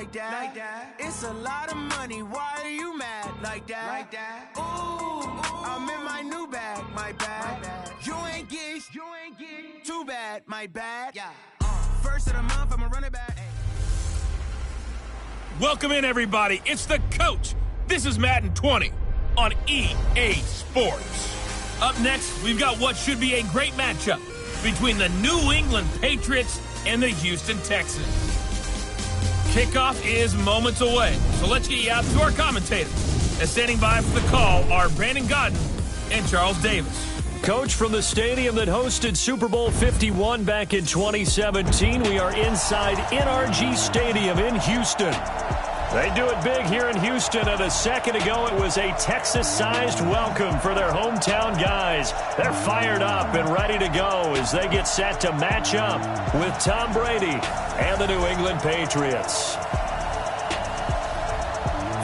like that. It's a lot of money. Why are you mad like that? Ooh, I'm in my new bag, my bad. You ain't get too bad, my bad. Yeah. First of the month, I'ma run it back. Welcome in, everybody. It's the coach. This is Madden 20 on EA Sports. Up next, we've got what should be a great matchup between the New England Patriots and the Houston Texans. Kickoff is moments away, so let's get you out to our commentators. And standing by for the call are Brandon Godden and Charles Davis. Coach, from the stadium that hosted Super Bowl 51 back in 2017, we are inside NRG Stadium in Houston. They do it big here in Houston, and a second ago it was a Texas-sized welcome for their hometown guys. They're fired up and ready to go as they get set to match up with Tom Brady and the New England Patriots.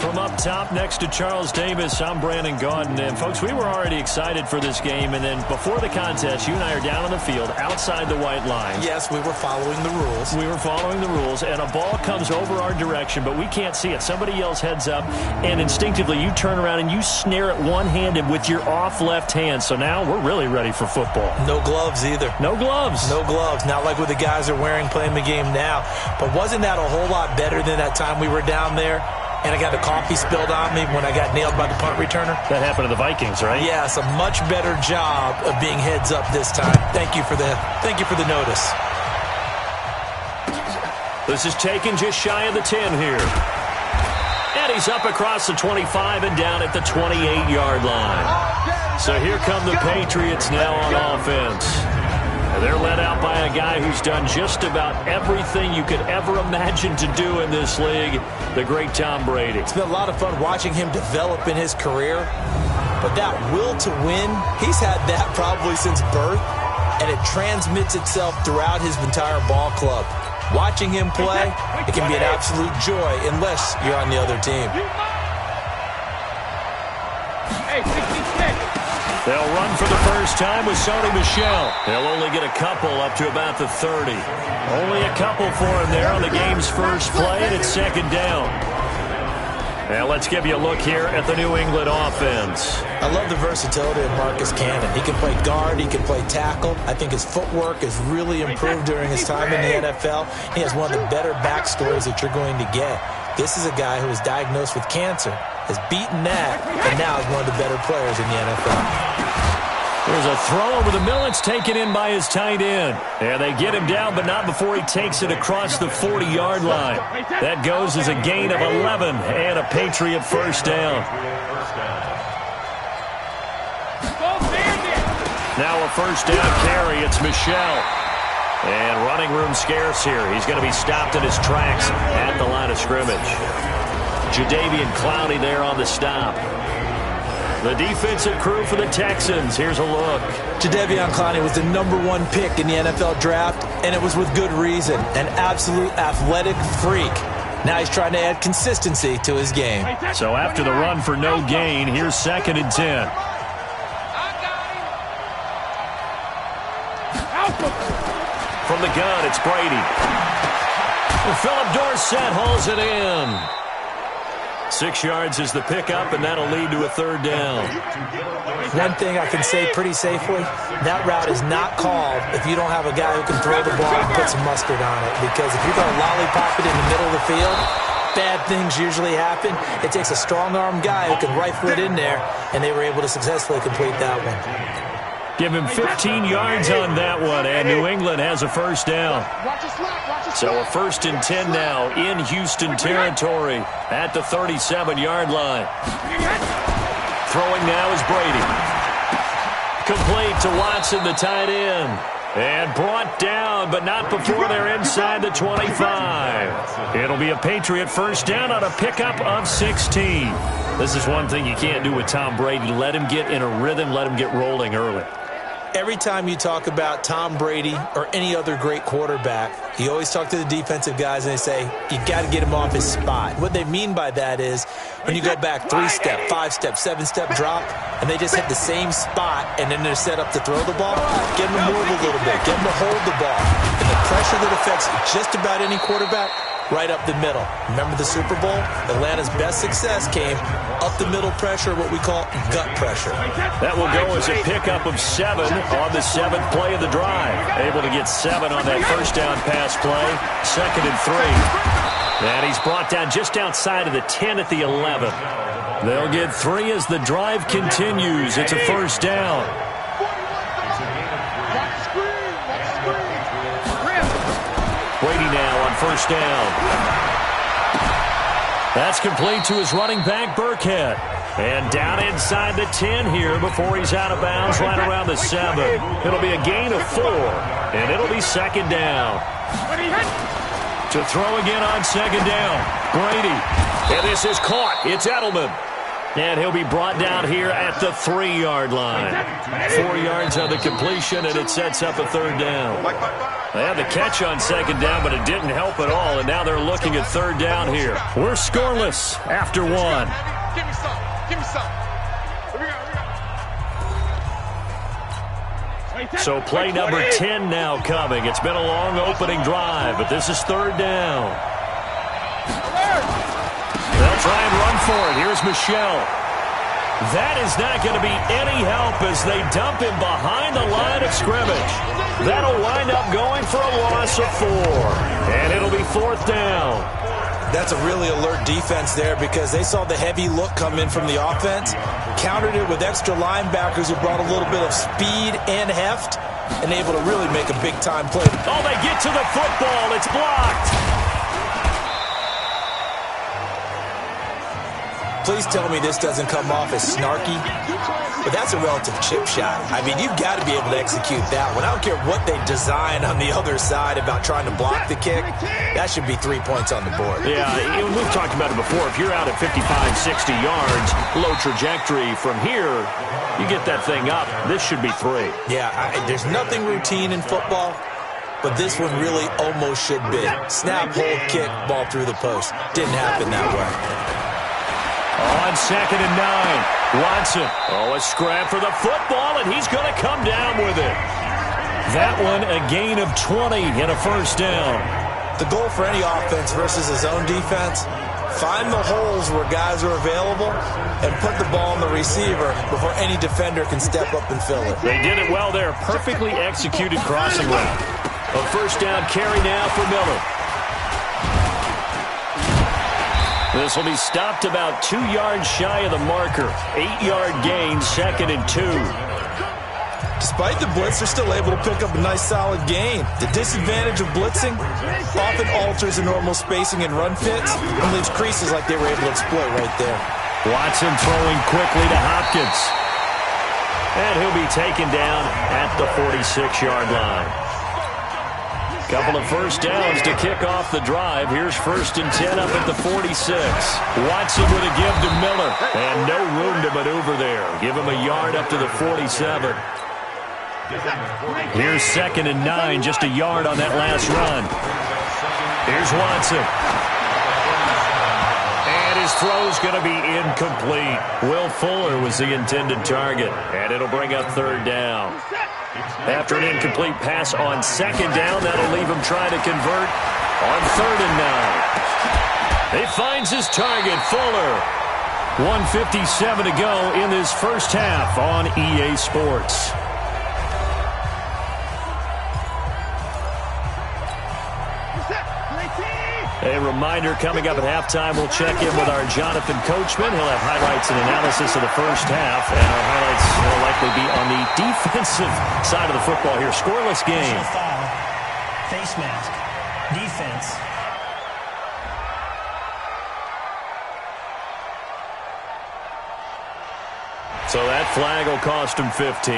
From up top next to Charles Davis, I'm Brandon Gaudin. And, folks, we were already excited for this game. And then before the contest, you and I are down on the field outside the white line. Yes, we were following the rules. We were following the rules, and a ball comes over our direction, but we can't see it. Somebody yells heads up, and instinctively you turn around and you snare it one-handed with your off left hand. So now we're really ready for football. No gloves either. No gloves. No gloves. Not like what the guys are wearing playing the game now. But wasn't that a whole lot better than that time we were down there? And I got the coffee spilled on me when I got nailed by the punt returner. That happened to the Vikings, right? Yes, a much better job of being heads up this time. Thank you for the notice. This is taken just shy of the 10 here. And he's up across the 25 and down at the 28-yard line. So here come the Patriots now on offense. They're led out by a guy who's done just about everything you could ever imagine to do in this league, the great Tom Brady. It's been a lot of fun watching him develop in his career, but that will to win, he's had that probably since birth, and it transmits itself throughout his entire ball club. Watching him play, it can be an absolute joy unless you're on the other team. They'll run for the first time with Sony Michel. They'll only get a couple up to about the 30. Only a couple for him there on the game's first play, and it's second down. Now let's give you a look here at the New England offense. I love the versatility of Marcus Cannon. He can play guard, he can play tackle. I think his footwork has really improved during his time in the NFL. He has one of the better backstories that you're going to get. This is a guy who was diagnosed with cancer, has beaten that, and now is one of the better players in the NFL. There's a throw over the middle. It's taken in by his tight end. And they get him down, but not before he takes it across the 40-yard line. That goes as a gain of 11 and a Patriot first down. Now a first down carry. It's Michel. And running room scarce here. He's going to be stopped in his tracks at the line of scrimmage. Jadeveon Clowney there on the stop. The defensive crew for the Texans. Here's a look. Jadeveon Clowney was the #1 pick in the NFL draft, and it was with good reason. An absolute athletic freak. Now he's trying to add consistency to his game. So after the run for no gain, here's 2nd and 10. From the gun, it's Brady. And Philip Dorsett hauls it in. 6 yards is the pickup, and that'll lead to a third down. One thing I can say pretty safely, that route is not called if you don't have a guy who can throw the ball and put some mustard on it. Because if you're going to lollipop it in the middle of the field, bad things usually happen. It takes a strong-arm guy who can rifle it in there, and they were able to successfully complete that one. Give him 15 yards on that one, and New England has a first down. So a 1st and 10 now in Houston territory at the 37-yard line. Throwing now is Brady. Complete to Watson, the tight end. And brought down, but not before they're inside the 25. It'll be a Patriot first down on a pickup of 16. This is one thing you can't do with Tom Brady. Let him get in a rhythm, let him get rolling early. Every time you talk about Tom Brady or any other great quarterback, you always talk to the defensive guys and they say, you got to get him off his spot. What they mean by that is when you go back 3-step, 5-step, 7-step drop, and they just hit the same spot and then they're set up to throw the ball, get them to move a little bit, get them to hold the ball. And the pressure that affects just about any quarterback, right up the middle. Remember the Super Bowl? Atlanta's best success came up the middle pressure, what we call gut pressure. That will go as a pickup of 7 on the 7th play of the drive. Able to get 7 on that first down pass play. 2nd and 3. And he's brought down just outside of the 10 at the 11. They'll get 3 as the drive continues. It's a first down. Brady now on first down. That's complete to his running back, Burkhead. And down inside the 10 here before he's out of bounds right around the 7. It'll be a gain of 4, and it'll be 2nd down. To throw again on 2nd down. Brady. And this is caught. It's Edelman. And he'll be brought down here at the 3-yard line. 4 yards on the completion, and it sets up a 3rd down. They had the catch on 2nd down, but it didn't help at all, and now they're looking at 3rd down here. We're scoreless after 1. Give me some. Give me some. So play number 10 now coming. It's been a long opening drive, but this is 3rd down. They'll try and run for it. Here's Michel. That is not going to be any help as they dump him behind the line of scrimmage. That'll wind up going for a loss of 4. And it'll be 4th down. That's a really alert defense there because they saw the heavy look come in from the offense, countered it with extra linebackers who brought a little bit of speed and heft, and able to really make a big-time play. Oh, they get to the football. It's blocked. Please tell me this doesn't come off as snarky, but that's a relative chip shot. I mean, you've got to be able to execute that one. I don't care what they design on the other side about trying to block the kick. That should be 3 points on the board. Yeah, we've talked about it before. If you're out at 55, 60 yards, low trajectory from here, you get that thing up. This should be 3. Yeah, there's nothing routine in football, but this one really almost should be. Snap, hold, kick, ball through the post. Didn't happen that way. On 2nd and 9, Watson. Oh, a scrap for the football, and he's going to come down with it. That one, a gain of 20 and a first down. The goal for any offense versus his own defense, find the holes where guys are available and put the ball on the receiver before any defender can step up and fill it. They did it well there. Perfectly executed crossing route. A first down carry now for Miller. This will be stopped about 2 yards shy of the marker. 8-yard gain, 2nd and 2. Despite the blitz, they're still able to pick up a nice solid gain. The disadvantage of blitzing often alters the normal spacing and run fits and leaves creases like they were able to exploit right there. Watson throwing quickly to Hopkins. And he'll be taken down at the 46-yard line. Couple of first downs to kick off the drive. Here's 1st and 10 up at the 46. Watson with a give to Miller. And no room to maneuver there. Give him a yard up to the 47. Here's 2nd and 9, just a yard on that last run. Here's Watson. And his throw's going to be incomplete. Will Fuller was the intended target. And it'll bring up 3rd down. After an incomplete pass on 2nd down, that'll leave him trying to convert on 3rd and 9. He finds his target, Fuller. 1:57 to go in this first half on EA Sports. A reminder, coming up at halftime, we'll check in with our Jonathan Coachman. He'll have highlights and analysis of the first half, and our highlights will likely be on the defensive side of the football here. Scoreless game. Foul, face mask, defense. So that flag will cost him 15.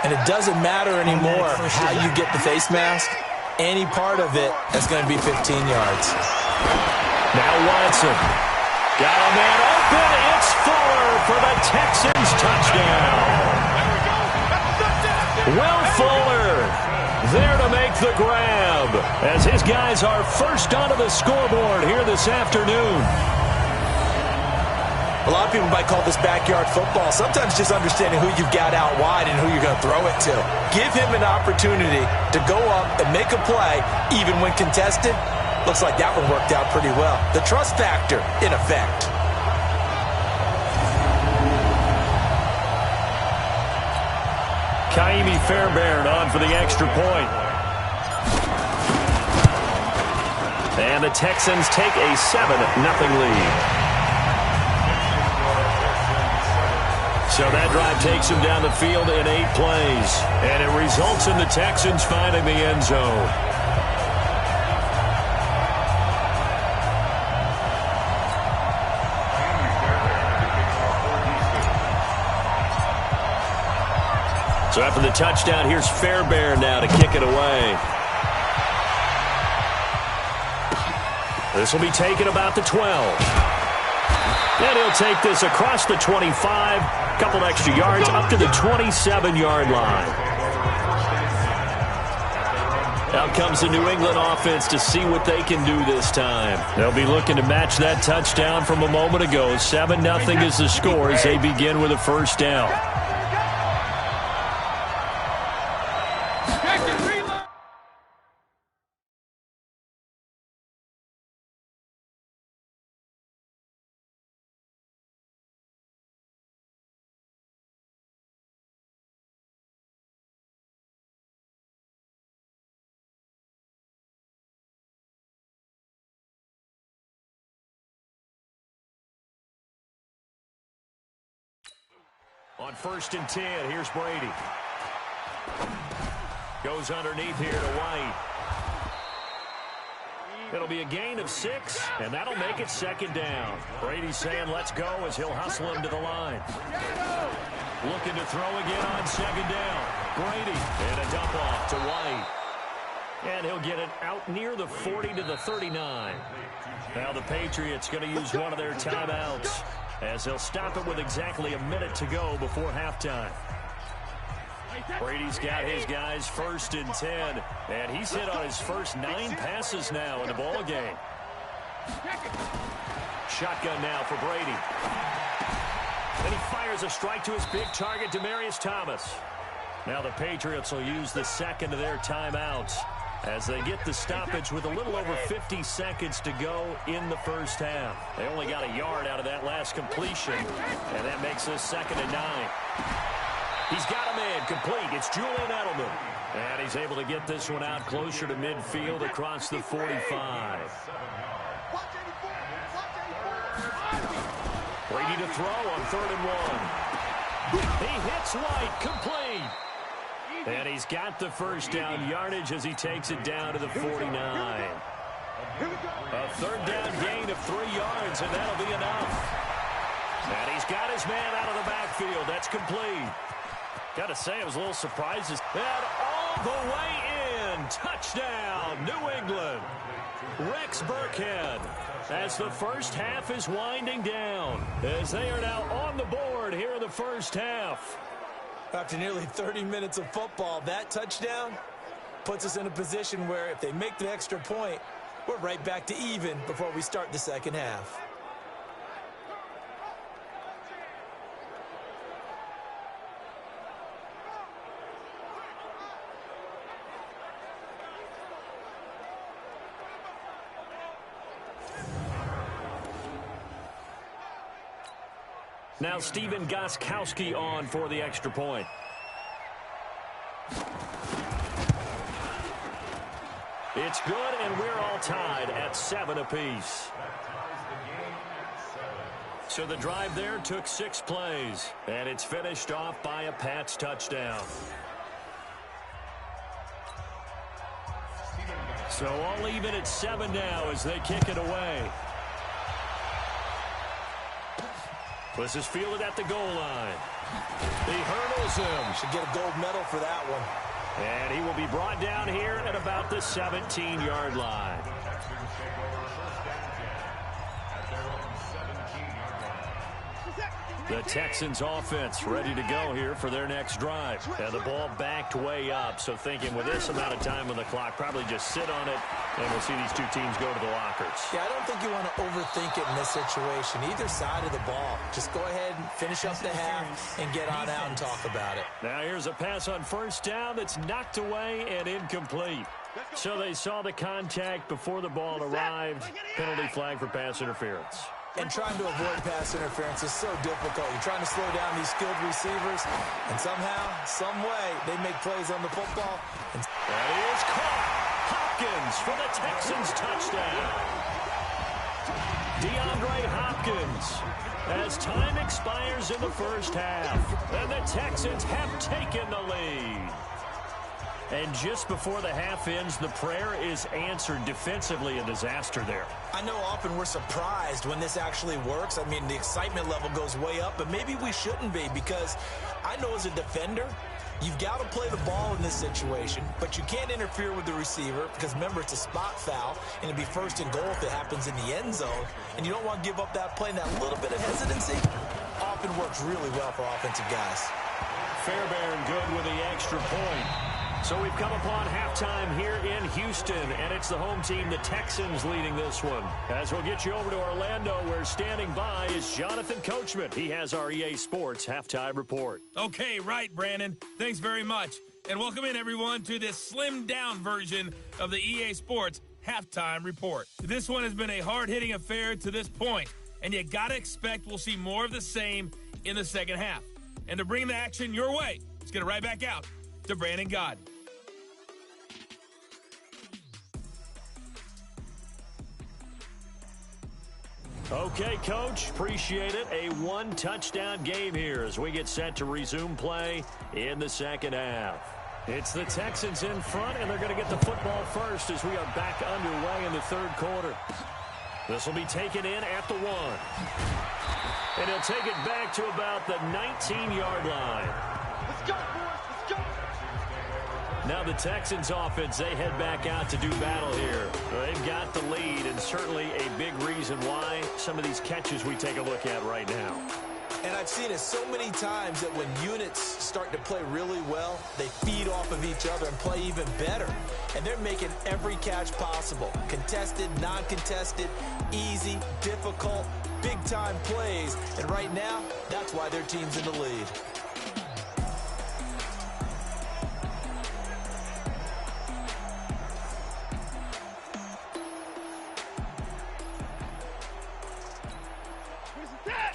And it doesn't matter anymore how you get the face mask. Any part of it is going to be 15 yards. Now Watson. Got a man open. It's Fuller for the Texans touchdown. Will Fuller there to make the grab as his guys are first onto the scoreboard here this afternoon. A lot of people might call this backyard football. Sometimes just understanding who you've got out wide and who you're going to throw it to. Give him an opportunity to go up and make a play, even when contested, Looks like that one worked out pretty well. The trust factor in effect. Kaimi Fairbairn on for the extra point. And the Texans take a 7-0 lead. So that drive takes them down the field in 8 plays. And it results in the Texans finding the end zone. So after the touchdown, here's Fairbairn now to kick it away. This will be taken about the 12. And he'll take this across the 25, a couple extra yards up to the 27-yard line. Out comes the New England offense to see what they can do this time. They'll be looking to match that touchdown from a moment ago. 7-0 is the score as they begin with a first down. On 1st and 10, here's Brady. Goes underneath here to White. It'll be a gain of 6, and that'll make it 2nd down. Brady's saying let's go as he'll hustle him to the line. Looking to throw again on 2nd down. Brady, and a dump off to White. And he'll get it out near the 40 to the 39. Now the Patriots going to use one of their timeouts, as they'll stop it with exactly a minute to go before halftime. Brady's got his guys 1st and 10, and he's hit on his first 9 passes now in the ball game. Shotgun now for Brady. Then he fires a strike to his big target, Demaryius Thomas. Now the Patriots will use the 2nd of their timeouts as they get the stoppage with a little over 50 seconds to go in the first half. They only got a yard out of that last completion, and that makes this 2nd and 9. He's got him in, complete. It's Julian Edelman. And he's able to get this one out closer to midfield across the 45. Brady to throw on 3rd and 1. He hits White, complete. And he's got the first down yardage as he takes it down to the 49. A 3rd down gain of 3 yards, and that'll be enough. And he's got his man out of the backfield. That's complete. Got to say, I was a little surprised. And all the way in. Touchdown, New England. Rex Burkhead, as the first half is winding down, as they are now on the board here in the first half. After nearly 30 minutes of football, that touchdown puts us in a position where if they make the extra point, we're right back to even before we start the second half. Now Stephen Gostkowski on for the extra point. It's good, and we're all tied at 7 apiece. So the drive there took 6 plays, and it's finished off by a Pats touchdown. So all even at 7 now as they kick it away. This is fielded at the goal line. He hurdles him. Should get a gold medal for that one. And he will be brought down here at about the 17-yard line. The Texans offense ready to go here for their next drive. And the ball backed way up, so thinking with this amount of time on the clock, probably just sit on it, and we'll see these two teams go to the lockers. Yeah, I don't think you want to overthink it in this situation. Either side of the ball. Just go ahead and finish up the half and get on out and talk about it. Now here's a pass on first down that's knocked away and incomplete. So they saw the contact before the ball arrived. Penalty flag for pass interference. And trying to avoid pass interference is so difficult. You're trying to slow down these skilled receivers, and somehow, some way, they make plays on the football. And that is caught. Hopkins for the Texans touchdown. DeAndre Hopkins. As time expires in the first half, and the Texans have taken the lead. And just before the half ends, the prayer is answered. Defensively, a disaster there. I know often we're surprised when this actually works. I mean, the excitement level goes way up, but maybe we shouldn't be, because I know as a defender, you've got to play the ball in this situation, but you can't interfere with the receiver because, remember, it's a spot foul, and it'd be first and goal if it happens in the end zone, and you don't want to give up that play, and that little bit of hesitancy often works really well for offensive guys. Fairbairn good with the extra point. So we've come upon halftime here in Houston, and it's the home team, the Texans, leading this one. As we'll get you over to Orlando, where standing by is Jonathan Coachman. He has our EA Sports halftime report. Okay, right, Brandon. Thanks very much. And welcome in, everyone, to this slimmed-down version of the EA Sports halftime report. This one has been a hard-hitting affair to this point, and you got to expect we'll see more of the same in the second half. And to bring the action your way, let's get it right back out to Brandon Godden. Okay, Coach, appreciate it. A one-touchdown game here as we get set to resume play in the second half. It's the Texans in front, and they're going to get the football first as we are back underway in the third quarter. This will be taken in at the 1. And he'll take it back to about the 19-yard line. Let's go, boys. Let's go. Now the Texans offense, they head back out to do battle here. They've got the lead, and certainly a big reason why some of these catches we take a look at right now. And I've seen it so many times that when units start to play really well, they feed off of each other and play even better. And they're making every catch possible. Contested, non-contested, easy, difficult, big-time plays. And right now, that's why their team's in the lead.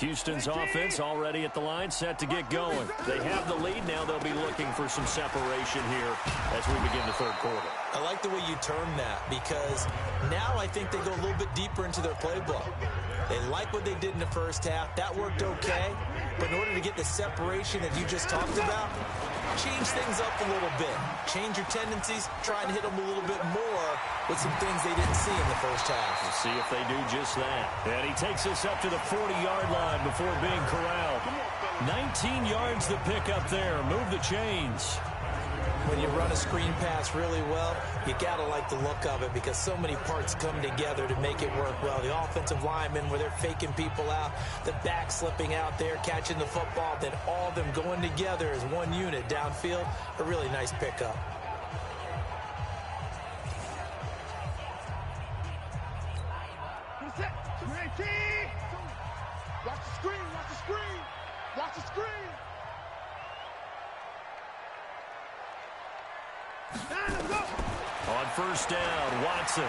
Houston's offense already at the line, set to get going. They have the lead. Now they'll be looking for some separation here as we begin the third quarter. I like the way you term that, because now I think they go a little bit deeper into their playbook. They like what they did in the first half. That worked okay. But in order to get the separation that you just talked about, change things up a little bit. Change your tendencies. Try and hit them a little bit more with some things they didn't see in the first half. We'll see if they do just that. And he takes us up to the 40-yard line before being corralled. 19 yards the pick up there. Move the chains. When you run a screen pass really well, you got to like the look of it, because so many parts come together to make it work well. The offensive linemen, where they're faking people out, the back slipping out there, catching the football, then all of them going together as one unit downfield. A really nice pickup. Watch the screen, watch the screen, watch the screen. On first down, Watson.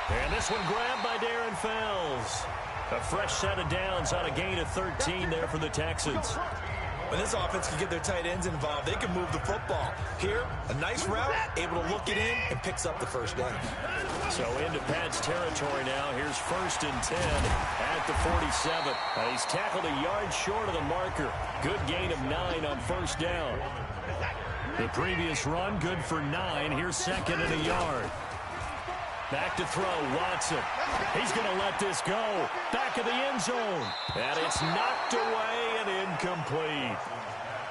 And this one grabbed by Darren Fells. A fresh set of downs on a gain of 13 there for the Texans. When this offense can get their tight ends involved, they can move the football. Here, a nice route, able to look it in, and picks up the first down. So into Pat's territory now. Here's first and 10 at the 47. He's tackled a yard short of the marker. Good gain of 9 on first down. The previous run, good for 9. Here's second and a yard. Back to throw, Watson. He's going to let this go. Back of the end zone. And it's knocked away and incomplete.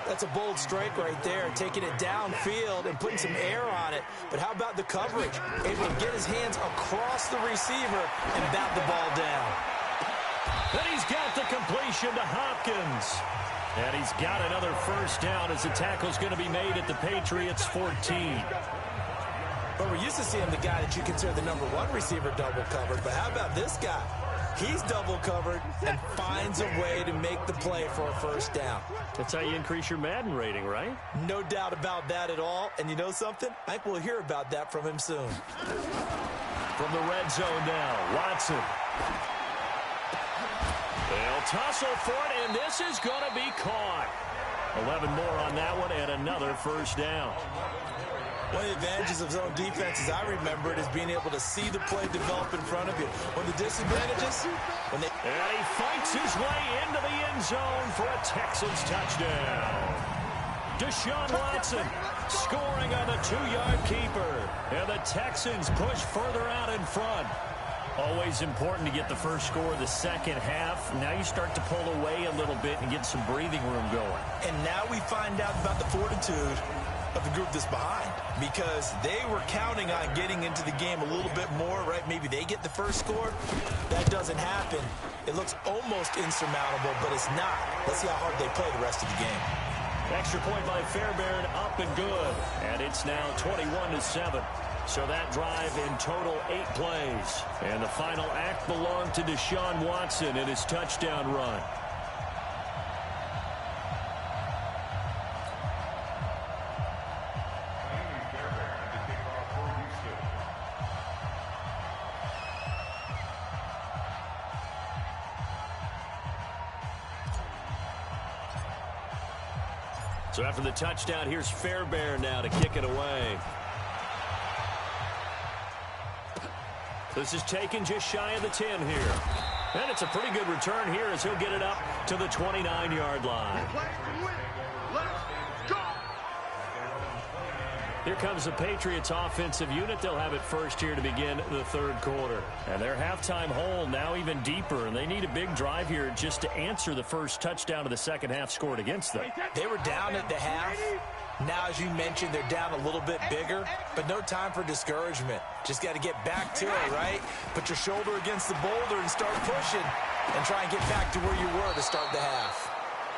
That's a bold strike right there, taking it downfield and putting some air on it. But how about the coverage? Able to get his hands across the receiver and bat the ball down. And he's got the completion to Hopkins. And he's got another first down as the tackle's going to be made at the Patriots 14. But we're used to seeing the guy that you consider the number one receiver double covered. But how about this guy? He's double covered and finds a way to make the play for a first down. That's how you increase your Madden rating, right? No doubt about that at all. And you know something? I think we'll hear about that from him soon. From the red zone now, Watson. They'll tussle for it, and this is going to be caught. 11 more on that one, and another first down. One of the advantages of zone defense, as I remember it, is being able to see the play develop in front of you. One of the disadvantages, when they... And he fights his way into the end zone for a Texans touchdown. Deshaun Watson scoring on the 2-yard keeper. And the Texans push further out in front. Always important to get the first score of the second half. Now you start to pull away a little bit and get some breathing room going. And now we find out about the fortitude of the group that's behind, because they were counting on getting into the game a little bit more, right? Maybe they get the first score. That doesn't happen. It looks almost insurmountable, but it's not. Let's see how hard they play the rest of the game. Extra point by Fairbairn, up and good. And it's now 21-7. So that drive in total 8 plays. And the final act belonged to Deshaun Watson in his touchdown run. So after the touchdown, here's Fairbairn now to kick it away. This is taken just shy of the 10 here. And it's a pretty good return here as he'll get it up to the 29-yard line. Here comes the Patriots offensive unit. They'll have it first here to begin the third quarter. And their halftime hole now even deeper, and they need a big drive here just to answer the first touchdown of the second half scored against them. They were down at the half. Now, as you mentioned, they're down a little bit bigger, but no time for discouragement. Just got to get back to it, right? Put your shoulder against the boulder and start pushing and try and get back to where you were to start the half.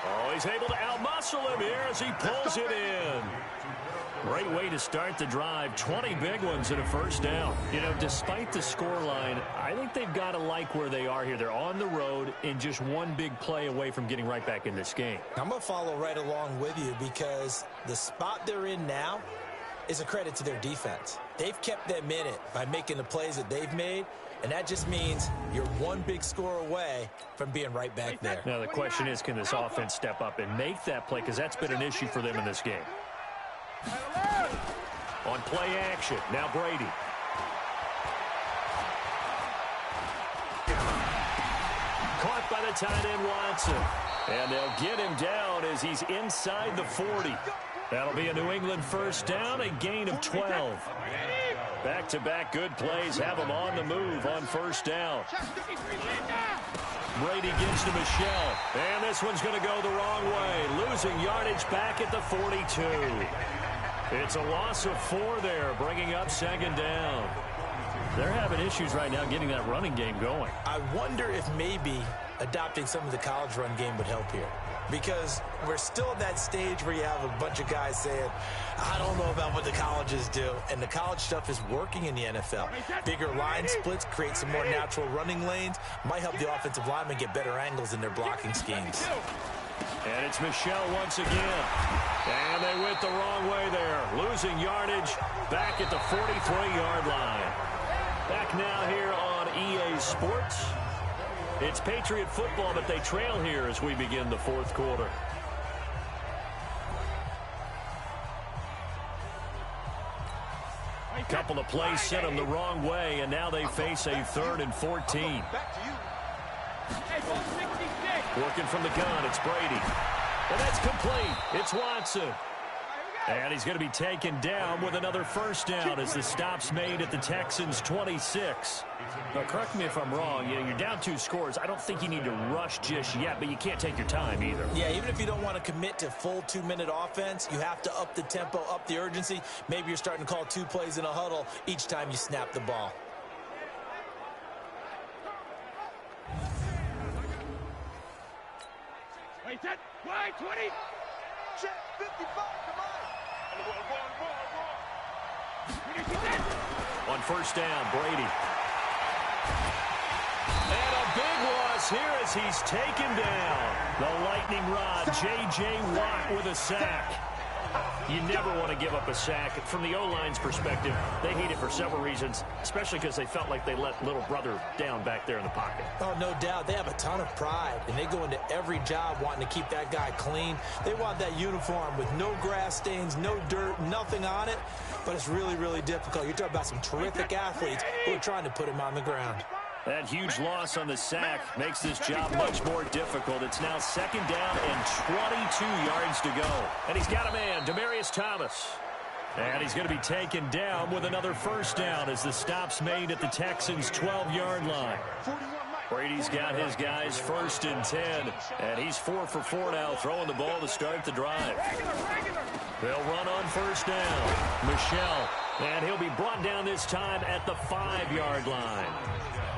Oh, he's able to outmuscle him here as he pulls it in. Great way to start the drive. 20 big ones and a first down. You know, despite the scoreline, I think they've got to like where they are here. They're on the road and just one big play away from getting right back in this game. I'm going to follow right along with you because the spot they're in now is a credit to their defense. They've kept them in it by making the plays that they've made, and that just means you're one big score away from being right back there. Now, the question is, can this offense step up and make that play? Because that's been an issue for them in this game. On play action, now Brady. Caught by the tight end Watson. And they'll get him down as he's inside the 40. That'll be a New England first down, a gain of 12. Back-to-back good plays have them on the move on first down. Brady gives to Michelle. And this one's going to go the wrong way. Losing yardage back at the 42. It's a loss of 4 there, bringing up second down. They're having issues right now getting that running game going. I wonder if maybe adopting some of the college run game would help here. Because we're still at that stage where you have a bunch of guys saying, I don't know about what the colleges do. And the college stuff is working in the NFL. Bigger line splits, create some more natural running lanes. Might help the offensive linemen get better angles in their blocking schemes. And it's Michelle once again. And they went the wrong way there. Losing yardage back at the 43-yard line. Back now here on EA Sports. It's Patriot football, but they trail here as we begin the fourth quarter. A couple of plays sent them the wrong way, and now they face a 3rd and 14. Working from the gun, it's Brady. And that's complete. It's Watson. And he's going to be taken down with another first down as the stop's made at the Texans' 26. Now, correct me if I'm wrong. You know, you're down 2 scores. I don't think you need to rush just yet, but you can't take your time either. Yeah, even if you don't want to commit to full 2-minute offense, you have to up the tempo, up the urgency. Maybe you're starting to call 2 plays in a huddle each time you snap the ball. Set. Wide 20. Check 55. Come on. On first down, Brady. And a big loss here as he's taken down. The lightning rod, J.J. Watt with a sack. You never want to give up a sack. From the O-line's perspective, they hate it for several reasons, especially because they felt like they let little brother down back there in the pocket. Oh, no doubt. They have a ton of pride, and they go into every job wanting to keep that guy clean. They want that uniform with no grass stains, no dirt, nothing on it, but it's really, really difficult. You're talking about some terrific athletes who are trying to put him on the ground. That huge loss on the sack makes this job much more difficult. It's now second down and 22 yards to go. And he's got a man, Demaryius Thomas. And he's going to be taken down with another first down as the stop's made at the Texans' 12-yard line. Brady's got his guys first and 10. And he's 4 for 4 now, throwing the ball to start the drive. They'll run on first down. Michel. And he'll be brought down this time at the 5-yard line.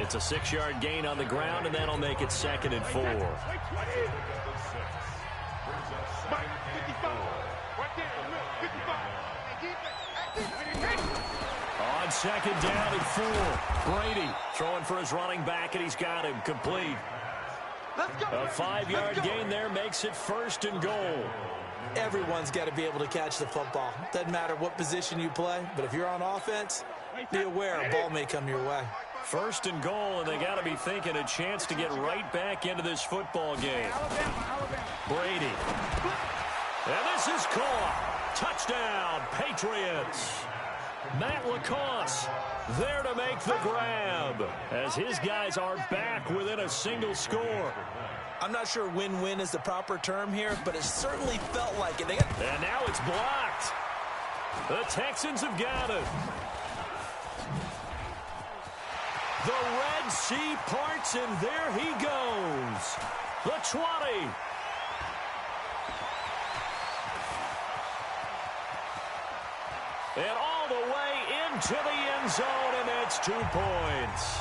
It's a 6-yard gain on the ground, and that'll make it second and 4. On second down and 4, Brady throwing for his running back, and he's got him complete. A 5-yard gain there makes it first and goal. Everyone's got to be able to catch the football. Doesn't matter what position you play, but if you're on offense, be aware a ball may come your way. First and goal, and they got to be thinking a chance to get right back into this football game. Brady. And this is caught. Touchdown, Patriots. Matt LaCosse there to make the grab as his guys are back within a single score. I'm not sure win-win is the proper term here, but it certainly felt like it. And now it's blocked. The Texans have got it. The Red Sea parts, and there he goes. The 20. And all the way into the end zone, and it's 2 points.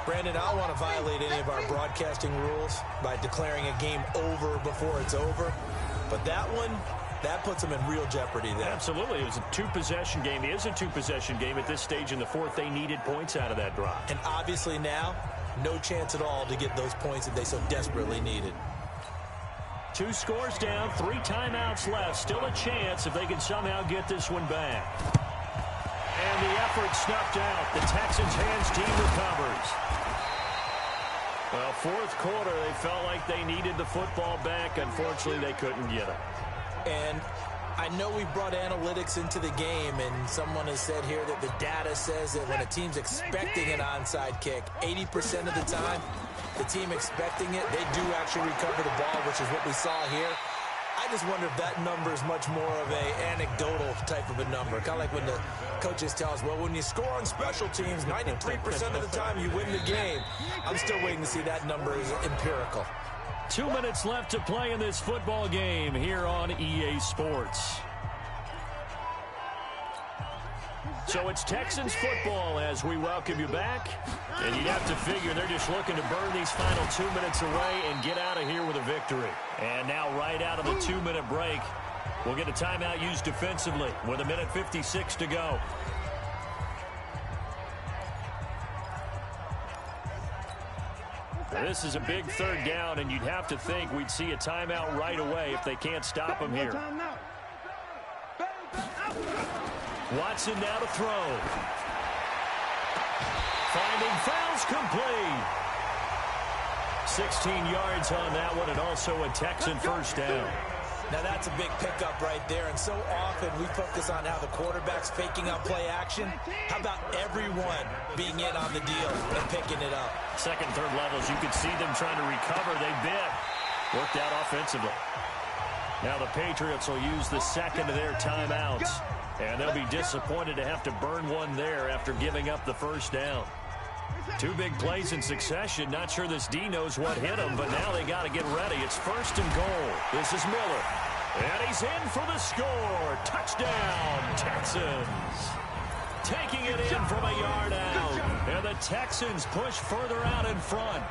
Brandon, I don't want to violate any of our broadcasting rules by declaring a game over before it's over. But that one, that puts them in real jeopardy there. Absolutely. It was a two-possession game. It is a two-possession game at this stage in the fourth. They needed points out of that drive. And obviously now, no chance at all to get those points that they so desperately needed. 2 scores down, 3 timeouts left. Still a chance if they can somehow get this one back. And the effort snuffed out. The Texans' hands team recovers. Well, fourth quarter, they felt like they needed the football back. Unfortunately, they couldn't get it. And I know we brought analytics into the game, and someone has said here that the data says that when a team's expecting an onside kick, 80% of the time, the team expecting it, they do actually recover the ball, which is what we saw here. I just wonder if that number is much more of a anecdotal type of a number. Kind of like when the coaches tell us, well, when you score on special teams, 93% of the time you win the game. I'm still waiting to see that number is empirical. 2 minutes left to play in this football game here on EA Sports. So it's Texans football as we welcome you back. And you'd have to figure they're just looking to burn these final 2 minutes away and get out of here with a victory. And now right out of the 2-minute break, we'll get a timeout used defensively with 1:56 to go. Now, this is a big third down, and you'd have to think we'd see a timeout right away if they can't stop him here. Watson now to throw. Finding fouls complete. 16 yards on that one, and also a Texan first down. Now that's a big pickup right there, and so often we focus on how the quarterback's faking out play action. How about everyone being in on the deal and picking it up? Second, third levels, you could see them trying to recover. They bit. Worked out offensively. Now the Patriots will use the second of their timeouts, and they'll be disappointed to have to burn one there after giving up the first down. 2 big plays in succession. Not sure this D knows what hit him, but now they got to get ready. It's first and goal. This is Miller. And he's in for the score. Touchdown, Texans. Taking it in from a yard out. And the Texans push further out in front.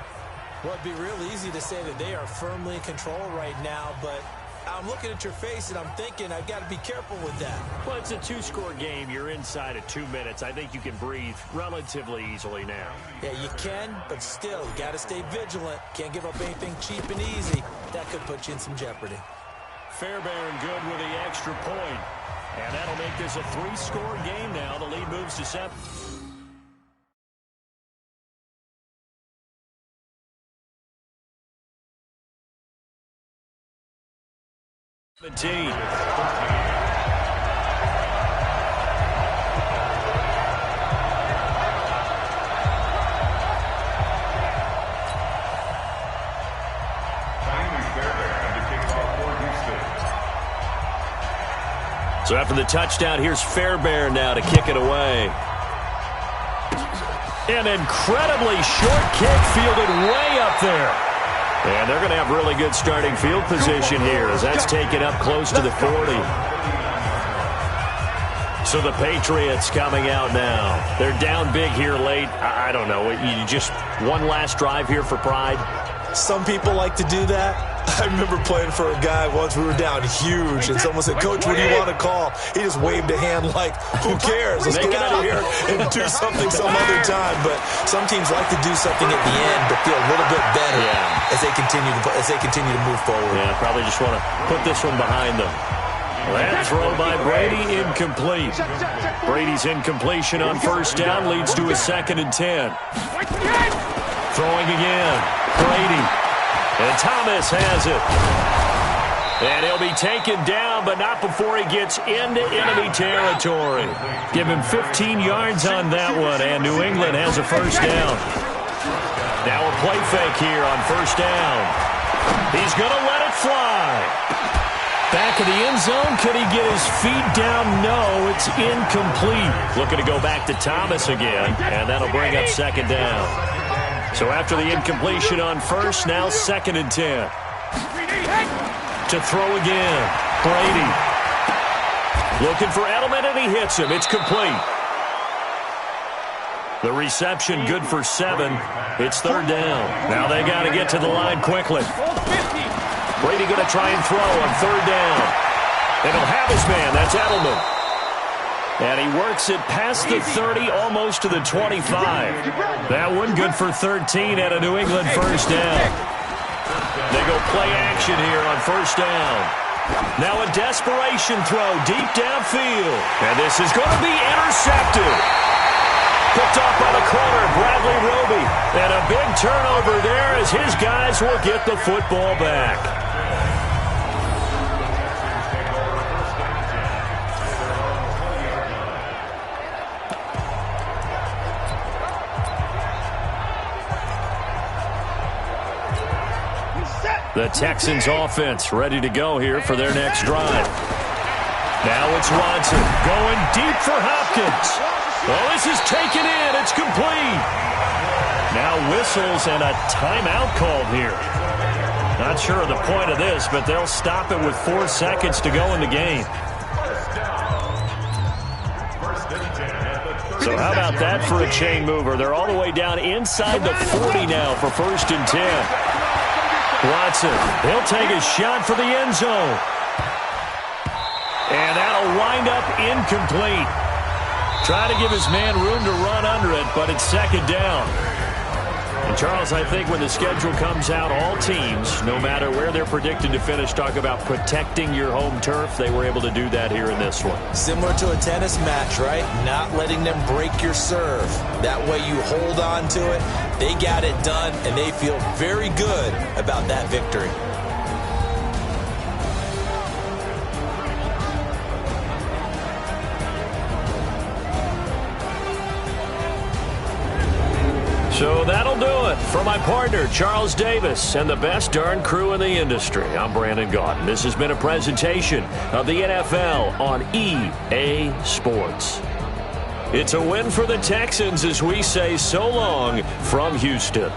Well, it'd be real easy to say that they are firmly in control right now, but I'm looking at your face and I'm thinking I've got to be careful with that. Well, it's a two-score game. You're inside of 2 minutes. I think you can breathe relatively easily now. Yeah, you can, but still, you got to stay vigilant. Can't give up anything cheap and easy. That could put you in some jeopardy. Fairbairn good with the extra point. And that'll make this a 3-score game now. The lead moves to 7. So after the touchdown, here's Fairbairn now to kick it away. An incredibly short kick fielded way up there. And they're going to have really good starting field position here as that's taken up close to the 40. So the Patriots coming out now. They're down big here late. I don't know. You just one last drive here for pride? Some people like to do that. I remember playing for a guy once. We were down huge, and someone said, "Coach, what do you want to call?" He just waved a hand like, "Who cares? Let's get out of here and do something some other time." But some teams like to do something at the end to feel a little bit better as they continue to move forward. Yeah, probably just want to put this one behind them. That throw by Brady incomplete. Brady's incompletion on first down leads to a 2nd and 10. Throwing again. Brady. And Thomas has it. And he'll be taken down, but not before he gets into enemy territory. Give him 15 yards on that one, and New England has a first down. Now a play fake here on first down. He's going to let it fly. Back of the end zone. Could he get his feet down? No, it's incomplete. Looking to go back to Thomas again, and that'll bring up 2nd down. So after the incompletion on first, now 2nd and 10. To throw again. Brady. Looking for Edelman, and he hits him. It's complete. The reception good for 7. It's 3rd down. Now they got to get to the line quickly. Brady going to try and throw on 3rd down. And he'll have his man. That's Edelman. And he works it past the 30, almost to the 25. That one good for 13 at a New England first down. They go play action here on first down. Now a desperation throw deep downfield. And this is going to be intercepted. Picked off by the corner, Bradley Roby. And a big turnover there as his guys will get the football back. The Texans offense ready to go here for their next drive. Now it's Watson going deep for Hopkins. Well, this is taken in. It's complete. Now whistles and a timeout called here. Not sure of the point of this, but they'll stop it with 4 seconds to go in the game. So how about that for a chain mover? They're all the way down inside the 40 now for 1st and 10. Watson, he'll take a shot for the end zone. And that'll wind up incomplete. Try to give his man room to run under it, but it's 2nd down. And Charles, I think when the schedule comes out, all teams, no matter where they're predicted to finish, talk about protecting your home turf. They were able to do that here in this one. Similar to a tennis match, right? Not letting them break your serve. That way you hold on to it. They got it done, and they feel very good about that victory. So that'll do it. For my partner, Charles Davis, and the best darn crew in the industry, I'm Brandon Gaudin. This has been a presentation of the NFL on EA Sports. It's a win for the Texans as we say so long from Houston.